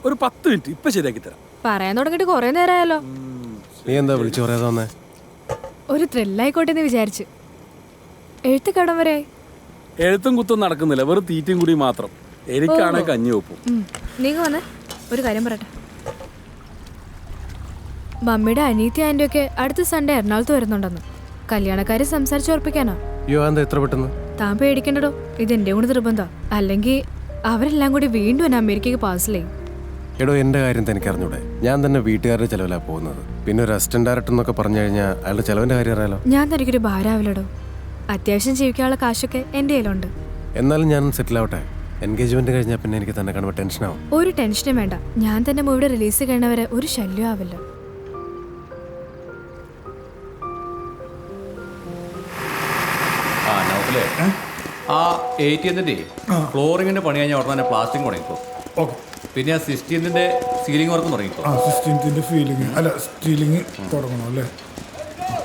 ഒരു 10 മിനിറ്റ് ഇപ്പൊ ശരിയാക്കി തരാം. പറയാൻ തുടങ്ങിട്ട് കൊറേ നേരമായല്ലോ. നീ എന്താ വിളിച്ചു പറയാതെ വന്നേ? ഒരു ത്രില്ലായിക്കോട്ടെ എന്ന് വിചാരിച്ചു. എഴുത്ത് കടം വരെ എഴുത്തും കുത്തും നടക്കുന്നില്ല, വെറും തീറ്റയും കൂടി മാത്രം. എനിക്കാണെ കഞ്ഞി വെപ്പും. നീങ്ങ വന്നേ, ഒരു കാര്യം പറയട്ടെ. മമ്മിയുടെ അനീതി ആന്റിയൊക്കെ അടുത്ത സൺഡേ എറണാകുളത്ത് വരുന്നുണ്ടെന്ന്. കല്യാണക്കാരെ സംസാരിച്ച് ഉറപ്പിക്കാനോ? അയ്യോ, എന്താ എത്ര പെട്ടെന്ന്? താൻ പേടിക്കണ്ടോ, ഇത് എന്റെ കൂടെ നിർബന്ധം. അല്ലെങ്കിൽ അവരെല്ലാം കൂടി വീണ്ടും എന്നെ അമേരിക്കക്ക് പാസിലായി. എടോ, എന്റെ കാര്യം തനിക്ക് അറിഞ്ഞൂടെ? ഞാൻ തന്നെ വീട്ടുകാരുടെ ചെലവിലാണ് പോകുന്നത്. പിന്നെ ഒരു അസിസ്റ്റന്റ് ഡയറക്ടർ എന്നൊക്കെ പറഞ്ഞു കഴിഞ്ഞാൽ അയാളുടെ ചെലവിന്റെ കാര്യം അറിയാലോ. ഞാൻ തനിക്കൊരു ഭാരാവില്ലടോ. അത്യാവശ്യം ജീവിക്കാനുള്ള കാശൊക്കെ എന്റെ കയ്യിലുണ്ട്. എന്നാലും ഞാൻ സെറ്റിൽ ആവട്ടെ. എൻഗേജ്മെന്റ് കഴിഞ്ഞാൽ പിന്നെ എനിക്ക് തന്നെ കാണുമ്പോൾ ടെൻഷനാവും. ഒരു ടെൻഷനും വേണ്ട. ഞാൻ തന്നെ മൂവിയുടെ റിലീസ് കഴിഞ്ഞവരെ ഒരു ശല്യം ആവില്ല. ആ 80ന്റെ ഫ്ലോറിങ്ങിന്റെ പണി കഴിഞ്ഞാൽ ഉടനെ പ്ലാസ്റ്റിക് തുടങ്ങിക്കോ. പിന്നെ ആ 16ന്റെ സീലിംഗ് വർക്ക് തുടങ്ങിക്കോ. 16ന്റെ ഫീലിംഗ് അല്ല സ്റ്റീലിംഗ് തുടങ്ങണം അല്ലേ?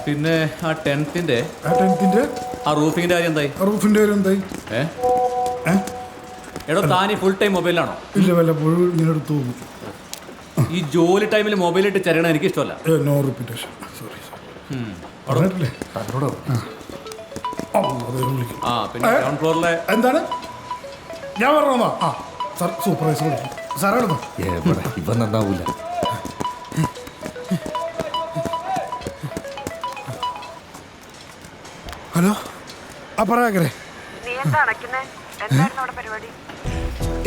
പിന്നെ ആ 10ന്റെ ആ റൂഫിങ്ങിന്റെ കാര്യം എന്തായി? റൂഫിന്റെ കാര്യം എന്തായി? എടോ, താനീ ഫുൾ ടൈം മൊബൈലാണോ? ഇല്ല, വല്ലപ്പോഴും ഇങ്ങനെ എടുത്തു പോകും. ഈ ജോലി ടൈമിൽ മൊബൈലിട്ട് ചെറിയണ എനിക്ക് ഇഷ്ടമല്ല. No repetition. സോറി പറഞ്ഞിട്ടില്ലേ തന്നോട്? ആ പിന്നെ ഗ്രൗണ്ട് ഫ്ലോറിലെ എന്താണ് ഞാൻ പറഞ്ഞോ? ആ സാർ സൂപ്പർവൈസർ വിളിക്കും. സാറാണോ? ഇവ നന്നാവൂല. ഹലോ, ആ പറയാകരെ.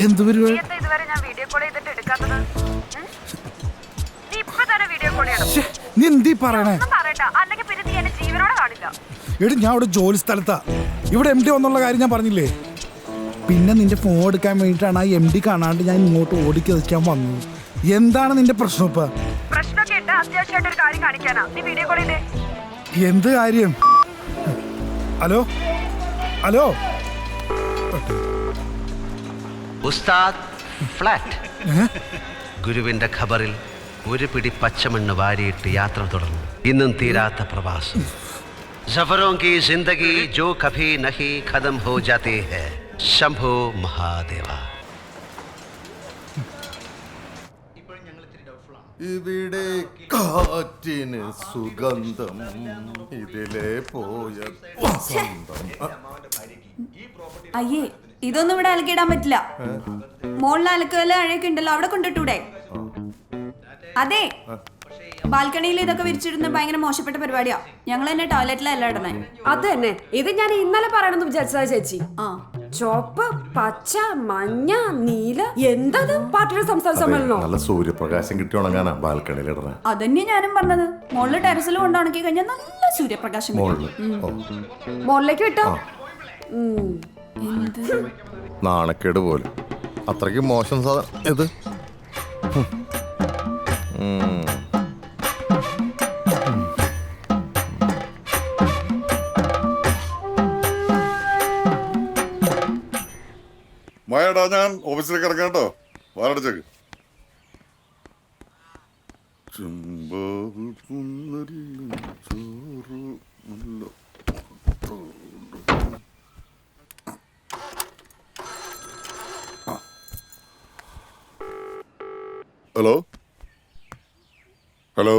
എന്ത് പരിപാടി? നീ എന്തീ പറയണേ? എടി, ഞാൻ ഇവിടെ ജോലി സ്ഥലത്താ. ഇവിടെ MD വന്നുള്ള കാര്യം ഞാൻ പറഞ്ഞില്ലേ? പിന്നെ നിന്റെ ഫോൺ എടുക്കാൻ വേണ്ടിയിട്ടാണ് ആ MD കാണാണ്ട് ഞാൻ ഇങ്ങോട്ട് ഓടിക്കതിക്കാൻ വന്നത്. എന്താണ് നിന്റെ പ്രശ്നം ഇപ്പൊ? എന്ത് കാര്യം? ഹലോ ഹലോ ഉസ്താദ് ഫ്ലാറ്റ്. ഗുരുവിന്റെ ഖബറിൽ ഒരു പിടി പച്ചമണ്ണ് വാരിയിട്ട് യാത്ര തുടർന്നു. ഇന്നും തീരാത്ത പ്രവാസം. സഫറോं की जिंदगी जो कभी नहीं खत्म हो जाती है. ശംഭോ മഹാദേവ. ഇവിടെ കാറ്റിന് സുഗന്ധം ഇതിലെ പോയ അയ്യേ, ഇതൊന്നും ഇവിടെ അലക്കിടാൻ പറ്റില്ല. മോളിൽ അലക്കല്ല അഴയൊക്കെ ഉണ്ടല്ലോ, അവിടെ കൊണ്ടിട്ടൂടെ? അതെ, ബാൽക്കണിയിൽ ഇതൊക്കെ വിരിച്ചിടുന്ന ഭയങ്കര മോശപ്പെട്ട പരിപാടിയാ. ഞങ്ങൾ തന്നെ ടോയ്ലറ്റിലല്ല ഇടണേ. അത് തന്നെ, ഇത് ഞാൻ ഇന്നലെ പറയണമെന്ന് വിചാരിച്ചതാ ചേച്ചി. ചുവപ്പ്, പച്ച, മഞ്ഞ, നീല, എന്തത് പാർട്ടിയുടെ സംസ്ഥാന സമ്മേളനോ? നല്ല സൂര്യപ്രകാശം കിട്ടി ഉണങ്ങാനാ ബാൽക്കണിയിൽ ഇടണേ. അതന്നെ ഞാനും പറഞ്ഞത്. മുകളിൽ ടെറസിൽ കൊണ്ട് ഉണക്കി കഴിഞ്ഞാൽ നല്ല സൂര്യപ്രകാശം. മോളിലേക്ക് വിട്ടോ? നാണക്കേട് പോലും. അത്രയ്ക്ക് മോശം ഇത്. മഴടാ, ഞാൻ ഓഫീസിലേക്ക് ഇറങ്ങാം കേട്ടോ. വാറടിച്ചേക്ക്. ഹലോ ഹലോ,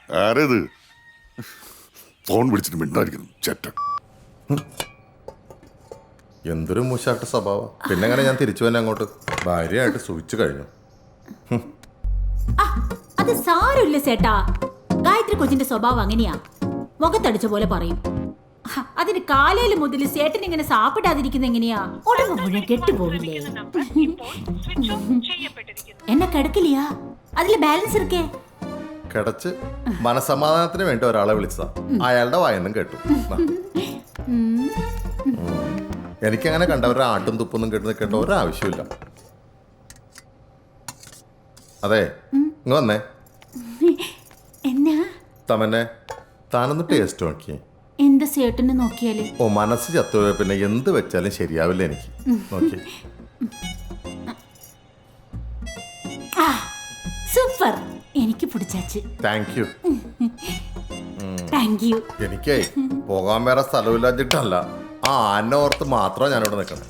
ആരേത്? ഫോൺ വിളിച്ചിട്ട് മിണ്ടായിരിക്കുന്നു ചേട്ട. എന്തൊരു മോശമായിട്ട് സ്വഭാവം. പിന്നെ അങ്ങനെ ഞാൻ തിരിച്ചു തന്നെ അങ്ങോട്ട് ഭാര്യയായിട്ട് സൂചിച്ചു കഴിഞ്ഞു. അത് സാരമില്ല ചേട്ടാ. ഗായത്രി കൊച്ചിന്റെ സ്വഭാവം അങ്ങനെയാ, മുഖത്തടിച്ച പോലെ പറയും. അതിന് കാലയില് മുതൽ ചേട്ടൻ ഇങ്ങനെ സാപ്പിടാതിരിക്കുന്ന എങ്ങനെയാ? ഉടമ്പ് മുഴുവൻ കെട്ടുപോകില്ലേ? എന്നെ കിടക്കില്ലയാ, അതില് ബാലൻസ് ഇരിക്കേ. കിടച്ച് മനസമാധാനത്തിന് വേണ്ടി ഒരാളെ വിളിച്ചതാ. അയാളുടെ വായന്നും കേട്ടു. എനിക്കങ്ങനെ കണ്ടവരുടെ ആട്ടും തുപ്പൊന്നും കേട്ട് നിൽക്കേണ്ട ഒരാവശ്യമില്ല. അതെ, ഇങ്ങ് വന്നേ. എന്നാ തമന്നെ, താനൊന്ന് ടേസ്റ്റ് നോക്കി. എന്താ ചേട്ടന് നോക്കിയാല്? ഓ, മനസ്സ് ചത്തുപോയ പിന്നെ എന്ത് വെച്ചാലും ശരിയാവില്ല എനിക്ക്. നോക്കി. സൂപ്പർ, എനിക്ക് പിടിച്ചാച്ച്. Thank you. Thank you. എനിക്കേ പോകാൻ വേറെ സ്ഥലമില്ലാഞ്ഞിട്ടല്ല, ആ ആന ഓർത്ത് മാത്രം ഞാനിവിടെ നിൽക്കണം.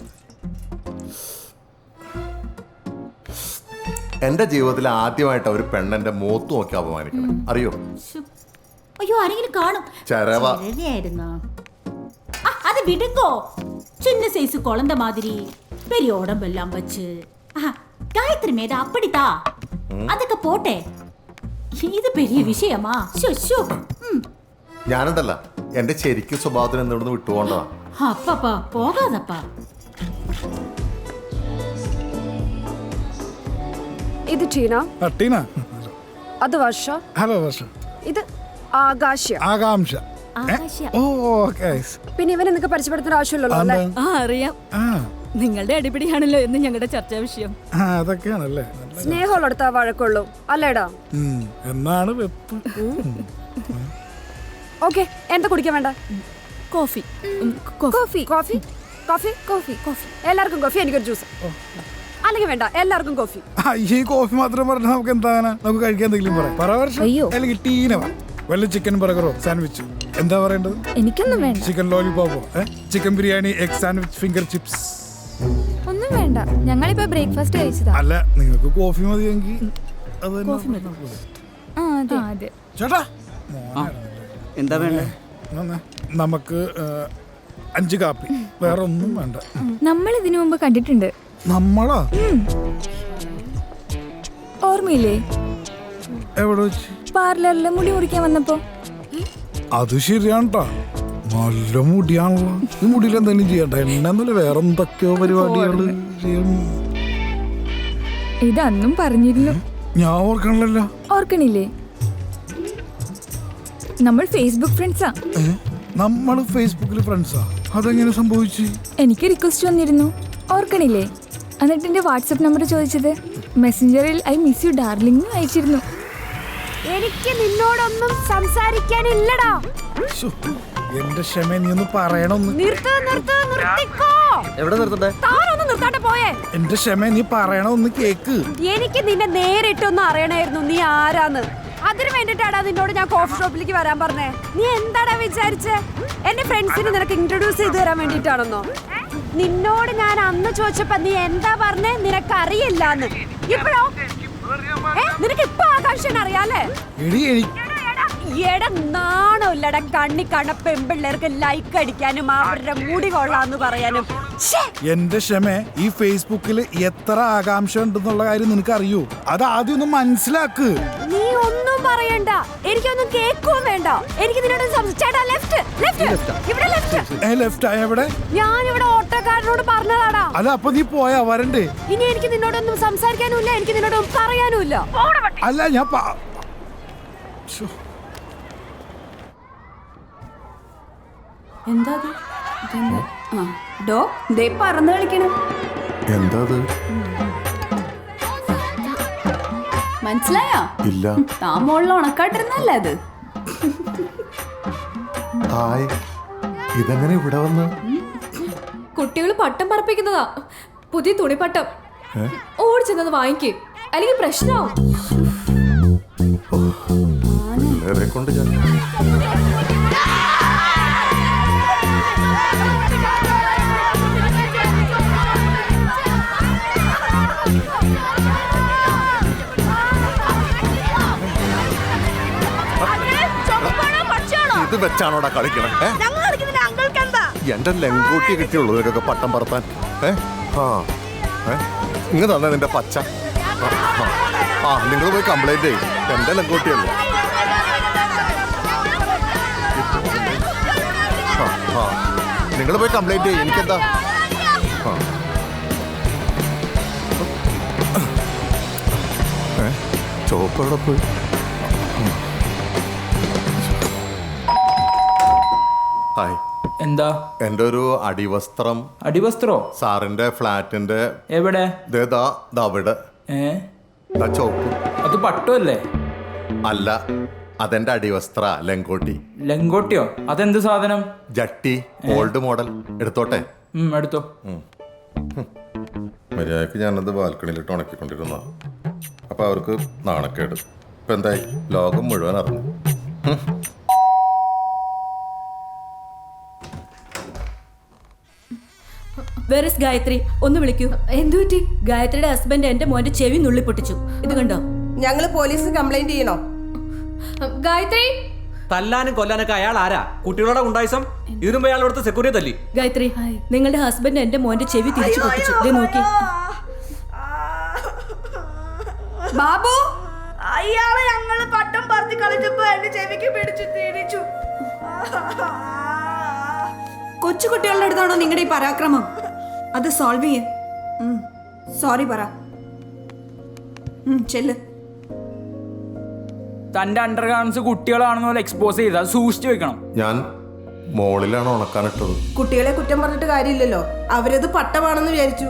എന്റെ ജീവിതത്തിൽ ആദ്യമായിട്ട് ഒരു പെണ്ണെന്റെ മൂത്ത് നോക്കി അപമാനിക്കണം. അറിയോ? ശ്ശോ. അയ്യോ ആരെങ്കിലും കാണും. ചരവ. ചെരവയായിരുന്നോ? അത് വിടുങ്കോ. சின்ன சைஸ் குழந்தை மாதிரி பெரிய உடம்பெல்லாம் வச்சு காயத்ரி மேத அப்படித்தா அதுக்கு போட்டே ഇത് പെരിയ വിഷയമാ. ഞാനുണ്ടല്ല എന്റെ ശരിക്കും സ്വഭാവത്തിന് എന്തുകൊണ്ട് വിട്ടുപോകേണ്ടതാ. അപ്പപ്പാ പോകാതപ്പാ. ഇത് ടീന. ടീന. അത് വർഷ. ഹലോ വർഷ. ഇത് ആകാശ. ആകാംക്ഷ. ഓ ഓക്കേ. പിന്നെ ഇവനെ നിങ്ങൾക്ക് പരിചയപ്പെടുത്തേണ്ട ആവശ്യമില്ലല്ലോ അല്ലേ? അറിയാം. നിങ്ങളുടെ അടിപിടിയാണല്ലോ എന്ന് ഞങ്ങളുടെ ചർച്ചാ വിഷയം. അതൊക്കെയാണല്ലേ. സ്നേഹമുള്ളടുത്ത വഴക്കുള്ളൂ അല്ലേടാ? എന്നാണ് വെപ്പ്. ഓക്കെ, എന്താ കുടിക്കാൻ വേണ്ട? Coffee. Coffee coffee coffee coffee coffee എല്ലാവർക്കും കോഫി, എനിക്കൊരു ജ്യൂസ്. അല്ലെങ്കിൽ വേണ്ട, എല്ലാവർക്കും കോഫി. ഈ കോഫി മാത്രം പറഞ്ഞാൽ നമുക്ക് എന്താണ്? നമുക്ക് കഴിക്കാൻ എന്തെങ്കിലും പറയാം. അല്ലെങ്കിൽ ടീന വല്ല ചിക്കൻ ബർഗറോ സാൻഡ്വിച്ച് എന്താ പറയേണ്ടത്? എനിക്കൊന്നും വേണ്ട. ചിക്കൻ ലോലിപോപ്പോ, chicken biryani, egg sandwich, finger chips ഒന്നും വേണ്ട. ഞങ്ങളിപ്പോ ബ്രേക്ക്ഫാസ്റ്റ് കഴിച്ചതാ. അല്ല, നിങ്ങൾക്ക് കോഫി മതിയെങ്കിൽ ചേട്ടാ എന്താ വേണ്ടേ? നമുക്ക് 5 കാപ്പി, വേറെ ഒന്നും വേണ്ട. നമ്മൾ ഇതിനു മുമ്പ് കണ്ടിട്ടുണ്ട്. നമ്മളാ? ഓർമ്മയില്ലേ? എവിടെ വെച്ച്? പാർലറിൽ മുടി മുറിക്കാൻ വന്നപ്പോ. അത് ശരിയാണ്ട്ടാ, നല്ല മുടിയാണല്ലോ. ഈ മുടിയിൽ എന്തെങ്കിലും ചെയ്യണ്ട, എണ്ണന്നല്ല വേറെ എന്തൊക്കെയോ പരിപാടികള് ചെയ്യും. ഇതന്നും പറഞ്ഞിരുന്നു. ഞാൻ ഓർക്കണല്ലോ. ഓർക്കണില്ലേ? നമ്മൾ ഫേസ്ബുക്ക് ഫ്രണ്ട്സാ. നമ്മൾ ഫേസ്ബുക്കിൽ ഫ്രണ്ട്സാ? അതെങ്ങനെ സംഭവിച്ചു? എനിക്ക് റിക്വസ്റ്റ് വന്നിരുന്നു, ഓർക്കണില്ലേ? എന്നിട്ട് എന്റെ വാട്സപ്പ് നമ്പർ ചോദിച്ചത് മെസ്സഞ്ചറിൽ ഐ മിസ് യു ഡാർലിംഗ് അയച്ചിരുന്നു. എനിക്ക് നിന്നോടൊന്നും സംസാരിക്കാനില്ലടാ. എന്റെ ക്ഷമ നീ ഒന്ന് പറയണൊന്ന്. എവിടെ നിർത്തണ്ടേ? നിർത്താണ്ട് പോയേ. എന്റെ ക്ഷമ നീ പറയണൊന്ന് കേക്ക്. എനിക്ക് നിന്നെ നേരിട്ടൊന്നും അറിയണമായിരുന്നു നീ ആരാന്ന്. അതിന് വേണ്ടിട്ടാടാ നിന്നോട് ഞാൻ കോഫി ഷോപ്പിലേക്ക് വരാൻ പറഞ്ഞേ. നീ എന്താടാ വിചാരിച്ചേ? എന്റെ ഫ്രണ്ട്സിന് നിനക്ക് ഇൻട്രൊഡ്യൂസ് ചെയ്ത് തരാൻ വേണ്ടിട്ടാണെന്നോ? നിന്നോട് ഞാൻ അന്ന് ചോദിച്ചപ്പോ നീ എന്താ പറഞ്ഞേ? നിനക്കറിയില്ലാന്ന്. ഇപ്പോഴോ? നിനക്ക് ഇപ്പൊ ആകാംക്ഷ അറിയാലേ? നാണമില്ലട കണ്ണി കാണ പെമ്പിള്ളേർക്ക് ലൈക്ക് അടിക്കാനും അവരുടെ മുടി കൊള്ളാന്ന് പറയാനും. എന്റെ ക്ഷമ, ഈ ഫേസ്ബുക്കിൽ എത്ര ആകാംക്ഷ ഉണ്ടെന്നുള്ള കാര്യം നിനക്ക് അറിയൂ. അത് ആദ്യം ഒന്ന് മനസ്സിലാക്ക്. നീ ഒന്നും പറയണ്ട, എനിക്കൊന്നും കേൾക്കുകയും വേണ്ട. എനിക്ക് നിന്നോട് ഞാനിവിടെ ഓട്ടോക്കാരനോട് പറഞ്ഞതാടാ. അല്ല, അപ്പൊ നീ പോയാ വരണ്ടേ? ഇനി എനിക്ക് നിന്നോടൊന്നും സംസാരിക്കാനുമില്ല, എനിക്ക് നിന്നോടൊന്നും പറയാനുമില്ല. അല്ല, ഞാൻ എന്താ പറന്ന് കളിക്കണം? എന്താ മനസ്സിലായോ? ഇല്ല. താൻ മോളിൽ ഉണക്കാട്ടിരുന്നല്ലേ അത്? ഇതെങ്ങനെ ഇവിടെ വന്ന്? കുട്ടികൾ പട്ടം പറപ്പിക്കുന്നതാ, പുതിയ തുണിപ്പട്ടം. ഓടിച്ചെന്നത് വാങ്ങിക്കേ, അല്ലെങ്കിൽ പ്രശ്നമാവും. കൊണ്ട് ഞാൻ ഇത് വെച്ചാണോടാ കളിക്കണേ? എന്റെ ലെങ്കൂട്ടി കിട്ടിയുള്ളൂ ഇതൊക്കെ പട്ടം പറത്താൻ. ഇങ്ങ് തന്നെ നിന്റെ പച്ച. നിങ്ങൾ പോയി കംപ്ലൈന്റ് ചെയ്യും. എന്റെ ലെങ്കൂട്ടിയല്ലേ? നിങ്ങൾ പോയി കംപ്ലൈന്റ് ചെയ്യും, എനിക്കെന്താ? ചോപ്പവിടെ പോയി. ഹായ്. എന്താ? എന്റെ ഒരു അടിവസ്ത്രം. അടിവസ്ത്രോ? സാറിന്റെ ഫ്ലാറ്റിന്റെ എവിടെ? അവിടെ ചോപ്പ്. അത് പട്ടുമല്ലേ? അല്ല, അതെന്റെ അടിവസ്ത്ര. ലെങ്കോട്ടി. ലെങ്കോട്ടിയോ? അതെന്ത് സാധനം? ജട്ടി, ഓൾഡ് മോഡൽ. എടുത്തോട്ടെ? എടുത്തോ. മര്യാദക്ക് ഞാനത് ബാൽക്കണിയിലിട്ട് ഉണക്കിക്കൊണ്ടിരുന്ന. അപ്പൊ അവർക്ക് നാണക്കേട്. ഇപ്പൊ എന്തായി? ലോകം മുഴുവൻ അറിഞ്ഞു. വേറെസ് ഗായത്രി ഒന്ന് വിളിക്കൂ. എന്തു പറ്റി? ഗായത്രിയുടെ ഹസ്ബൻഡ് എന്റെ മോന്റെ ചെവി നുള്ളി പൊട്ടിച്ചു. ഇത് കണ്ടോ? ഞങ്ങള് പോലീസിന് കംപ്ലൈന്റ് ചെയ്യണോ? ഗായത്രി, തല്ലാനും കൊല്ലാനൊക്കെ അയാൾ ആരാ? കുട്ടികളുടെ ഉണ്ടായിസം ഇതിനും അയാൾ ഇവിടുത്തെ സെക്യൂരിറ്റി തല്ലി. ഗായത്രി, നിങ്ങളുടെ ഹസ്ബൻഡ് എന്റെ മോന്റെ ചെവി തിരിച്ചു പൊട്ടിച്ചു. ദേ നോക്കി. ബാബു, അയാളെ ഞങ്ങള് പട്ടം പറത്തി കളിച്ചപ്പോ എന്റെ ചെവിക്ക് പിടിച്ചു തിരിച്ചു. കൊച്ചു കുട്ടികളുടെ അടുത്താണോ നിങ്ങളുടെ ഈ പരാക്രമം? അത് സോൾവ് ചെയ്യ. സോറി പറ. ചെല്ല്. തന്റെ അണ്ടർഗാർമെന്റ്സ് കുട്ടികളാണെന്ന് പോലെ എക്സ്പോസ് ചെയ്ത് അത് സൂക്ഷിച്ചു വെക്കണം. ഞാൻ മോളിലാണ് ഉണക്കാനിട്ടത്. കുട്ടികളെ കുറ്റം പറഞ്ഞിട്ട് കാര്യമില്ലല്ലോ, അവരത് പട്ടമാണെന്ന് വിചാരിച്ചു.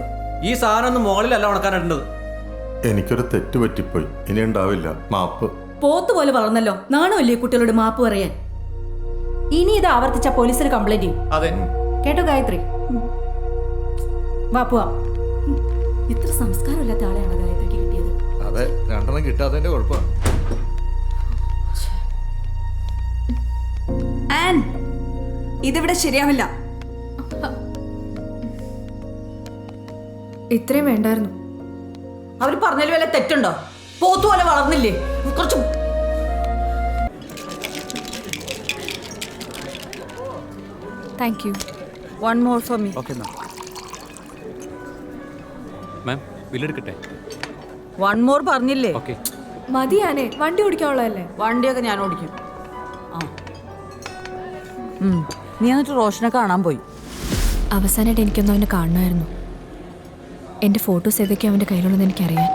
ഈ സാധനം ഒന്നും മോളിലല്ല ഉണക്കാനിടേണ്ടത്. എനിക്കൊരു തെറ്റ് പറ്റിപ്പോയി, ഇനി ഉണ്ടാവില്ല, മാപ്പ്. പോത്ത് പോലെ വളർന്നല്ലോ, നാണമല്ലേ കുട്ടികളോട് മാപ്പ് പറയാൻ? ഇനി ഇത് ആവർത്തിച്ച പോലീസിന് കംപ്ലൈന്റ് ചെയ്യും. അതെ കേട്ടോ ഗായത്രി? വാ പോവാം. ഇത്ര സംസ്കാരമില്ലാത്ത ആളെയാണ് ഗായത്രിക്ക് കിട്ടിയത്. അതെ, രണ്ടെണ്ണം കിട്ടാത്തതിന്റെ കുഴപ്പമാണ്. ഇതിവിടെ ശരിയാവില്ല. ഇത്രയും വേണ്ടായിരുന്നു. അവർ പറഞ്ഞതിൽ വല്ല തെറ്റുണ്ടോ? പോത്ത് പോലെ വളർന്നില്ലേ? കുറച്ച് thank you. One more for me. Okay ma'am, ബില്ലെടുക്കട്ടെ? വൺ മോർ പറഞ്ഞില്ലേ? ഓക്കെ. മതിയാനേ, വണ്ടി ഓടിക്കാനുള്ളതല്ലേ? വണ്ടിയൊക്കെ ഞാൻ ഓടിക്കും. നീ എന്നിട്ട് റോഷനെ കാണാൻ പോയി? അവസാനമായിട്ട് എനിക്കൊന്നും അവനെ കാണണമായിരുന്നു. എൻ്റെ ഫോട്ടോസ് ഏതൊക്കെയാണ് അവൻ്റെ കയ്യിലുള്ളതെന്ന് എനിക്കറിയാൻ.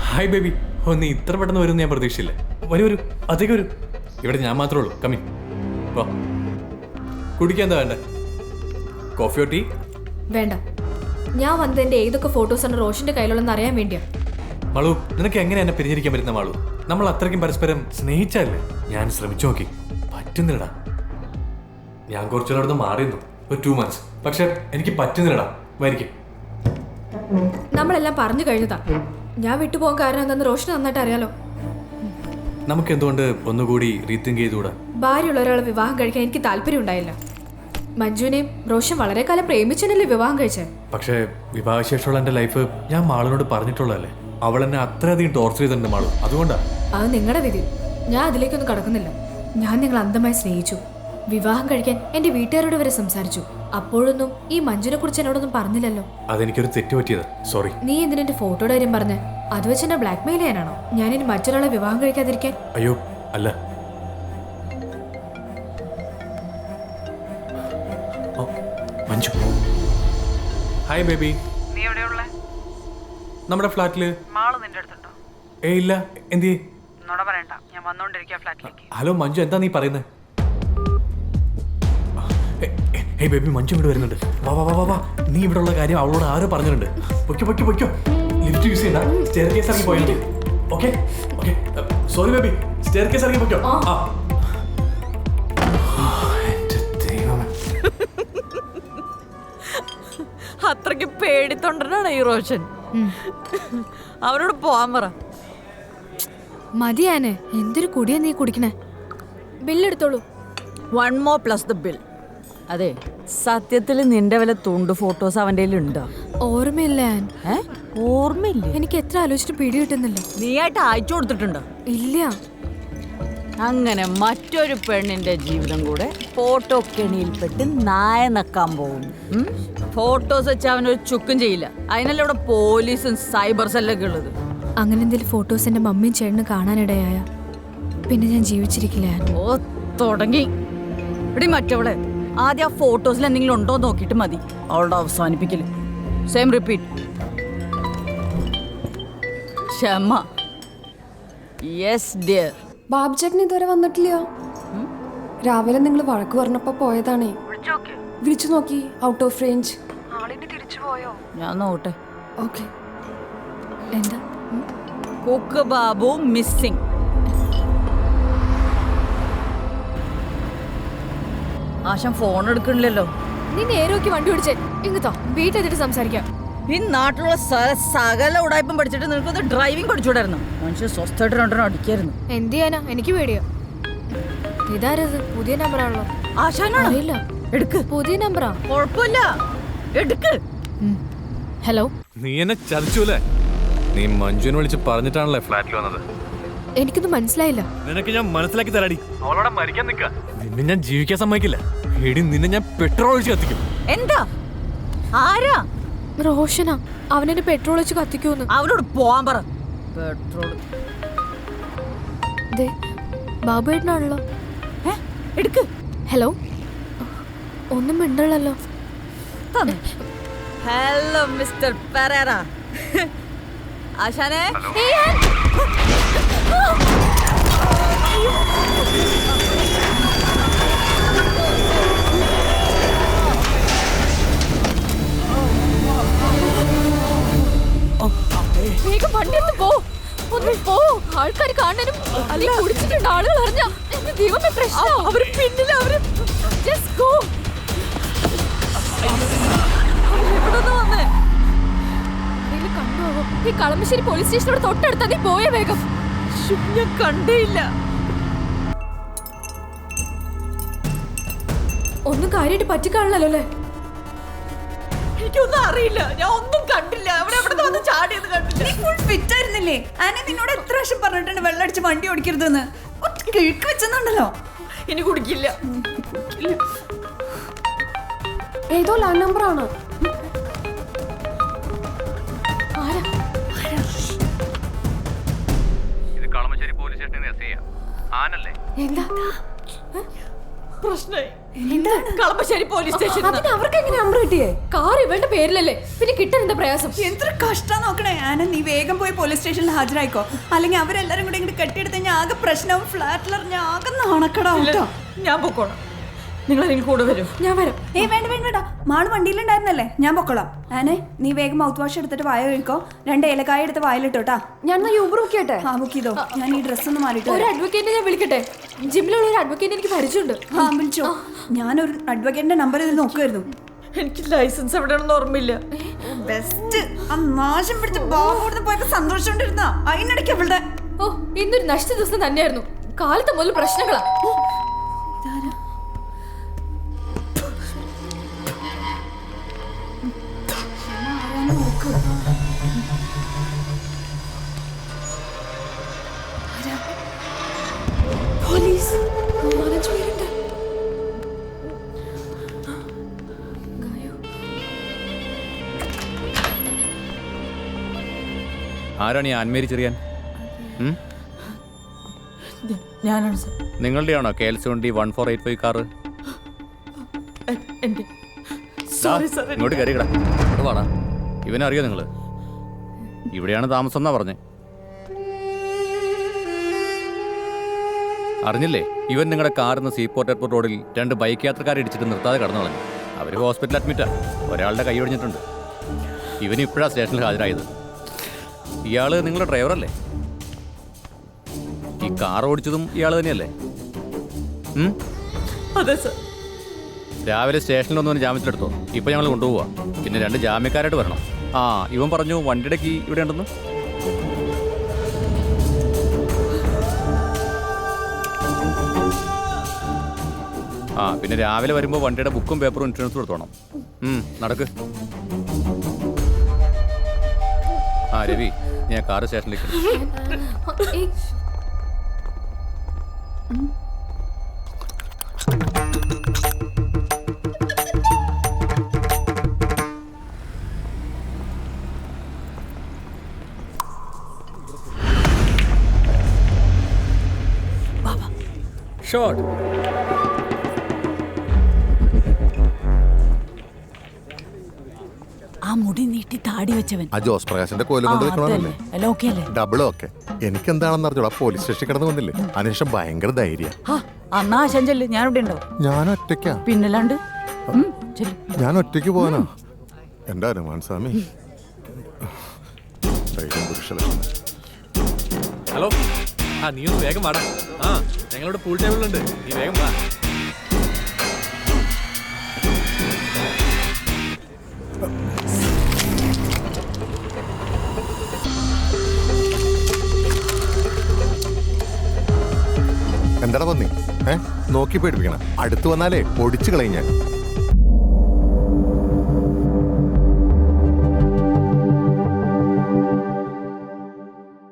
Hi baby. ഓ, നീ ഇത്ര പെട്ടെന്ന് വരും ഞാൻ പ്രതീക്ഷിച്ചില്ല. വരൂ വരൂ, അതേക്ക് വരൂ. ഇവിടെ ഞാൻ മാത്രമേ ഉള്ളൂ. കമ്മി വാ. കുടിക്കാൻ എന്താ വേണ്ടേ? കോഫിയോ ടീ? വേണ്ട, ഞാൻ വന്നത് എൻ്റെ ഏതൊക്കെ ഫോട്ടോസാണ് റോഷൻ്റെ കയ്യിലുള്ളതെന്ന് അറിയാൻ വേണ്ടിയാണ്. മാളു, നിനക്ക് എങ്ങനെ എന്നെ പിരിഞ്ഞിരിക്കാൻ പറ്റുന്ന മാളു? നമ്മൾ അത്രയ്ക്കും പരസ്പരം സ്നേഹിച്ചല്ലേ? ഞാൻ ശ്രമിച്ചു നോക്കി, പറ്റുന്നില്ലടാ. ഞാൻ കുറച്ചുകൂടെ മാറിയിരുന്നു, ഒരു 2 months. പക്ഷെ എനിക്ക് പറ്റുന്നില്ലടാ. വരിക്കും. നമ്മളെല്ലാം പറഞ്ഞു കഴിഞ്ഞതാ. ഞാൻ വിട്ടുപോകാൻ കാരണം എന്താണെന്ന് റോഷൻ നന്നായിട്ട് അറിയാലോ. നമുക്ക് എന്തുകൊണ്ട് ഒന്നുകൂടി റീതിങ്ക് ചെയ്തുകൂടാ? ഭാര്യയുള്ള ഒരാളെ വിവാഹം കഴിക്കാൻ എനിക്ക് താല്പര്യം ഉണ്ടായില്ല. മഞ്ജുവിനെയും റോഷൻ വളരെ കാലം പ്രേമിച്ചനല്ലേ വിവാഹം കഴിച്ചേ. പക്ഷേ വിവാഹശേഷമുള്ള എൻ്റെ ലൈഫ് ഞാൻ മാളിനോട് പറഞ്ഞിട്ടുള്ളതല്ലേ. അവൾ എന്നെ അത്രയധികം ടോർച്ചർ ചെയ്തിട്ടുണ്ട് മാളു. അതുകൊണ്ടാണ്. അത് നിങ്ങളുടെ വിധി. ഞാൻ അതിലേക്കൊന്നും കടക്കുന്നില്ല. ഞാൻ നിങ്ങൾ അന്ധമായി സ്നേഹിച്ചു. വിവാഹം കഴിക്കാൻ എൻ്റെ വീട്ടുകാരോട് വരെ സംസാരിച്ചു. അപ്പോഴൊന്നും ഈ മഞ്ജുവിനെ കുറിച്ച് എന്നോടൊന്നും പറഞ്ഞില്ലല്ലോ. അതെനിക്കൊരു തെറ്റ് പറ്റിയത്, സോറി. നീ എന്തിനെന്റെ ഫോട്ടോയുടെ കാര്യം പറഞ്ഞ് അത് വെച്ച് എന്നെ ബ്ലാക്ക് മെയിൽ ചെയ്യാനാണോ? ഞാനിനി മറ്റൊരാളെ വിവാഹം കഴിക്കാതിരിക്കാൻ? അയ്യോ അല്ല. Manju, hi baby. നീ എവിടെയുള്ളേ? നമ്മുടെ ഫ്ലാറ്റില്. മാള് നിന്റെ അടുത്തുണ്ടോ? ഇല്ല. എന്തി? എന്നോട് പറയണ്ട, ഞാൻ വന്നോണ്ടിരിക്കുക ഫ്ലാറ്റിലേക്ക്. ഹലോ മഞ്ജു, എന്താ നീ പറയുന്നത്? ഹേയ് ബേബി, മഞ്ജു ഇവിടെ വരുന്നുണ്ട്. വാ വാ വാ വാ. നീ ഇവിടെ ഉള്ള കാര്യം അവളോട് ആരോ പറഞ്ഞിട്ടുണ്ട്. പൊയ്ക്കോ പൊയ്ക്കോ പൊയ്ക്കോ. ലിഫ്റ്റ് യൂസ് ചെയ്യണ്ട, സ്റ്റെയർ കേസ് ഇറങ്ങി പോയാൽ മതി. Okay okay. Sorry baby, stair case ഇറങ്ങി പൊയ്ക്കോ. അത്രയ്ക്ക് പേടിത്തൊണ്ടനാണ് ഈ റോഷൻ. അവരോട് പോവാൻ പറ. മതിയാനെ, എന്തൊരു കുടിയാ നീ കുടിക്കണേ. ബില്ലെടുത്തോളൂ. 1 more plus the bill. അതെ, സത്യത്തിൽ നിന്റെ വല്ല തുണ്ട് ഫോട്ടോസ് അവൻ്റെ ഉണ്ടോ? ഓർമ്മയില്ല. ഓർമ്മയില്ല? എനിക്ക് എത്ര ആലോചിച്ചിട്ട് പിടി കിട്ടുന്നില്ല. നീയായിട്ട് അയച്ചു കൊടുത്തിട്ടുണ്ടോ? ഇല്ല. അങ്ങനെ മറ്റൊരു പെണ്ണിന്റെ ജീവിതം കൂടെ ഫോട്ടോ കെണിയിൽപ്പെട്ട് നായ നക്കാൻ പോകും. ഫോട്ടോസ് വെച്ച് അവനൊരു ചുക്കും ചെയ്യില്ല. അതിനല്ല ഇവിടെ പോലീസും സൈബർ സെല്ലൊക്കെ ഉള്ളത്. അങ്ങനെ എന്തെങ്കിലും ഫോട്ടോസ് എൻ്റെ മമ്മിയും ചേട്ടനും കാണാനിടയായ പിന്നെ ഞാൻ ജീവിച്ചിരിക്കില്ല. ഓ, തുടങ്ങി. ഇവിടെ മറ്റവളെ ആദ്യം ആ ഫോട്ടോസിൽ എന്തെങ്കിലും ഉണ്ടോ നോക്കിയിട്ട് മതി അവളുടെ അവസാനിപ്പിക്കല്. Same repeat. ക്ഷമ. Yes dear. ബാബു ചേട്ടൻ ഇതുവരെ വന്നിട്ടില്ല. രാവിലെ നിങ്ങൾ വഴക്ക് പറഞ്ഞപ്പോ പോയതാണേ. വിളിച്ചു നോക്കി, ഔട്ട് ഓഫ് റേഞ്ച്. ഞാൻ നോട്ടെ. ഓക്കെ. എന്താ? Cook Babu missing. ആശം ഫോൺ എടുക്കണില്ലല്ലോ. നീ നേരോക്കി വണ്ടി ഓടിച്ചേ. ഇങ്ങത്തോ, വീട്ടിലെത്തിട്ട് സംസാരിക്കാം. ഈ നാട്ടിലുള്ള സകല ഉടായ്പം പഠിച്ചിട്ട് നിനക്കൊന്ന് ഡ്രൈവിംഗ് പഠിച്ചുകൂടായിരുന്നു. മനുഷ്യ സ്വസ്ഥമായിട്ട് രണ്ടെണ്ണം അടിക്കായിരുന്നു. എന്ത് ചെയ്യാനാ, എനിക്ക് പേടിയാ. ഇതാരത്? പുതിയ നമ്പറാണല്ലോ. ആശാനാണോ? ഇല്ല, എടുക്ക്. പുതിയ നമ്പറാ. കുഴപ്പമില്ല, എടുക്ക്. ഹലോ. നീ എന്നെ ചതിച്ചൂലേ? നീ മഞ്ജുവിനെ വിളിച്ച് പറഞ്ഞിട്ടാണല്ലേ ഫ്ലാറ്റിൽ വന്നത്? എനിക്കൊന്നും മനസ്സിലായില്ല. നിനക്ക് ഞാൻ മനസ്സിലാക്കി തരാടി. അവളോടെ മരിക്കാൻ നിൽക്കുക. നിന്നെ ഞാൻ ജീവിക്കാൻ സമ്മതിക്കില്ല. എടി, നിന്നെ ഞാൻ പെട്രോൾ ഒഴിച്ച് കത്തിക്കും. എന്താ? ആരാ? റോഷനാ. അവനെന്നെ പെട്രോൾ ഒഴിച്ച് കത്തിക്കൂന്ന്. അവനോട് പോവാൻ പറ. പെട്രോൾ. ബാബു ഏട്ടനാണല്ലോ. എടുക്ക്. ഹലോ. ഒന്നും മിണ്ടല്ലോ. Hello mister പെരേറ. ആശാനെ. വേഗം വണ്ടി എടുത്ത് പോ. ഒന്ന് പോ. ആൾക്കാർ കാണാനും അല്ലെങ്കിൽ കുടിച്ചിട്ടുണ്ട് ആളുകൾ അറിഞ്ഞ ദൈവമേ പ്രശ്നം. അവര് പിന്നിൽ. അവര് just go. വന്നേ കണ്ടോ? ഈ കളമശ്ശേരി പോലീസ് സ്റ്റേഷനോട് തൊട്ടടുത്താ. നീ പോയ വേഗം. ഞാൻ കണ്ടേയില്ല. ഒന്നും കാര്യമായിട്ട് പറ്റിക്കാണല്ലോ അല്ലേ? എനിക്കൊന്നും അറിയില്ല. ഞാൻ ഒന്നും കണ്ടില്ല. അവിടെ എവിടെ വന്ന് ചാടിയത് കണ്ടില്ല. നീ ഫുൾ ഫിറ്റ് ആയിരുന്നില്ലേ? ആനെ നിന്നോട് എത്ര പ്രാവശ്യം പറഞ്ഞിട്ടുണ്ട് വെള്ളം അടിച്ച് വണ്ടി ഓടിക്കരുതെന്ന്. കിഴക്ക് വെച്ചെന്നുണ്ടല്ലോ. ഇനി കുടിക്കില്ല. ഏതോ ലാൻഡ് നമ്പർ ആണ്. ഇത് കളമശ്ശേരി പോലീസ് സ്റ്റേഷനിൽ എസ് ചെയ്യാം. ആനല്ലേ? എന്താ പ്രശ്നമായി? Kalamassery police station. അവർക്ക് എങ്ങനെ നമ്പർ കിട്ടിയേ? കാർ ഇവളുടെ പേരിലല്ലേ, പിന്നെ കിട്ടാൻ എന്താ പ്രയാസം? എന്തൊരു കഷ്ടം നോക്കണേ. ആന നീ വേഗം പോയി പോലീസ് സ്റ്റേഷനിൽ ഹാജരായിക്കോ. അല്ലെങ്കിൽ അവരെല്ലാരും കൂടെ ഇങ്ങോട്ട് കെട്ടിയെടുത്ത് കഴിഞ്ഞാൽ ആകെ പ്രശ്നവും. ഫ്ലാറ്റിലറിഞ്ഞ ആകെ നാണക്കടാവും. ഞാൻ പൊക്കോളാം. നിങ്ങൾ എനിക്ക് കൂടെ വരും. ഞാൻ വരാം. വേണ്ട വേണ്ട വേണ്ട. മാള് വണ്ടിയിലുണ്ടായിരുന്നല്ലേ? ഞാൻ പൊക്കോളാം. ആനെ നീ വേഗം മൗത്ത് വാഷ് എടുത്തിട്ട് വായ കഴിക്കോ. 2 ഏലക്കായ എടുത്ത് വായിലിട്ടോട്ടാ. ഞാൻ യൂബർ ബുക്ക് ചെയ്യട്ടെ? ബുക്ക് ചെയ്തോ. ഞാൻ ഈ ഡ്രസ്സ് ഒന്ന് മാറിയിട്ട് ഒരു അഡ്വക്കേറ്റിനെ ഞാൻ വിളിക്കട്ടെ. ജിമ്മിലുള്ള ഒരു അഡ്വക്കേറ്റ് എനിക്ക് പരിചയമുണ്ട്. വിളിച്ചോ. ഞാനൊരു അഡ്വക്കേറ്റിന്റെ നമ്പർ ഇത് നോക്കുമായിരുന്നു. എനിക്ക് ലൈസൻസ് എവിടെയാണെന്ന് ഓർമ്മയില്ല. ബെസ്റ്റ്. ആ നാശം പിടിച്ച് ബാബുവിടുന്ന് പോയപ്പോ സന്തോഷിച്ചോണ്ടിരുന്ന അതിനിടയ്ക്ക് അവളുടെ ഇന്നൊരു നഷ്ട ദിവസം തന്നെയായിരുന്നു. കാലത്തെ മുതൽ പ്രശ്നങ്ങളാ. പോലീസ്. ആരാണ് ഈ ആൻമേരി ചെറിയാൻ? ഞാനാണ് സർ. നിങ്ങളുടെയാണോ KL70 1485 car? ഇങ്ങോട്ട് കയറിക്കടാ. ഇങ്ങോട്ട് വാടാ. ഇവനറിയോ നിങ്ങള്? ഇവിടെയാണ് താമസം എന്നാ പറഞ്ഞേ. അറിഞ്ഞില്ലേ? ഇവൻ നിങ്ങളുടെ കാറിന്ന് സീപോർട്ട് എയർപോർട്ട് റോഡിൽ 2 ബൈക്ക് യാത്രക്കാരെ ഇടിച്ചിട്ട് നിർത്താതെ കടന്നു കളഞ്ഞു. അവർ ഹോസ്പിറ്റലിൽ അഡ്മിറ്റാ. ഒരാളുടെ കൈ ഒടിഞ്ഞിട്ടുണ്ട്. ഇവന് ഇപ്പോഴാണ് സ്റ്റേഷനിൽ ഹാജരായത്. ഇയാള് നിങ്ങളുടെ ഡ്രൈവറല്ലേ? ഈ കാർ ഓടിച്ചതും ഇയാൾ തന്നെയല്ലേ? അതെ സർ. രാവിലെ സ്റ്റേഷനിൽ ഒന്നും ജാമ്യത്തിലെടുത്തോ? ഇപ്പൊ ഞങ്ങൾ കൊണ്ടുപോവാ. പിന്നെ 2 ജാമ്യക്കാരായിട്ട് വരണം. ഇവൻ പറഞ്ഞു വണ്ടിയുടെ കീ ഇവിടെ ഉണ്ടെന്ന്. പിന്നെ രാവിലെ വരുമ്പോൾ വണ്ടിയുടെ ബുക്കും പേപ്പറും ഇൻഷുറൻസും എടുത്തോണം. നടക്ക്. രവി, ഞാൻ കാറ് സ്റ്റേഷനിലേക്ക്. ഷോട്ട്. ആ മുടി നീട്ടി താടി വെച്ചവൻ. ആ ജോസ് പ്രകാശിന്റെ കോലും കൊണ്ട് വെക്കണമല്ലേ? Double okay. എനിക്ക് എന്താണെന്ന് അറിഞ്ഞോളൂ. ആ പോലീസ് സ്റ്റേഷൻ കിടന്ന് വന്നില്ലേ, അതിനുശേഷം ഭയങ്കര ധൈര്യം. അന്നാ ചെല്ല്. ഞാൻ ഇവിടെ ഉണ്ടോ? ഞാൻ ഒറ്റയ്ക്കാ. പിന്നല്ലാണ്ട് ഞാൻ ഒറ്റയ്ക്ക് പോകാനാ. എന്റെ ഹനുമാൻ സ്വാമി. ഹലോ. നീ ഒന്ന് വേഗം വാടാ. ഞങ്ങളുടെ പൂൾ ടേബിളുണ്ട്. നീ വേഗം വാ. എന്താടാ പന്നി? നോക്കി പേടിപ്പിക്കണം. അടുത്ത് വന്നാലേ ഒടിച്ചു കളയും ഞാൻ.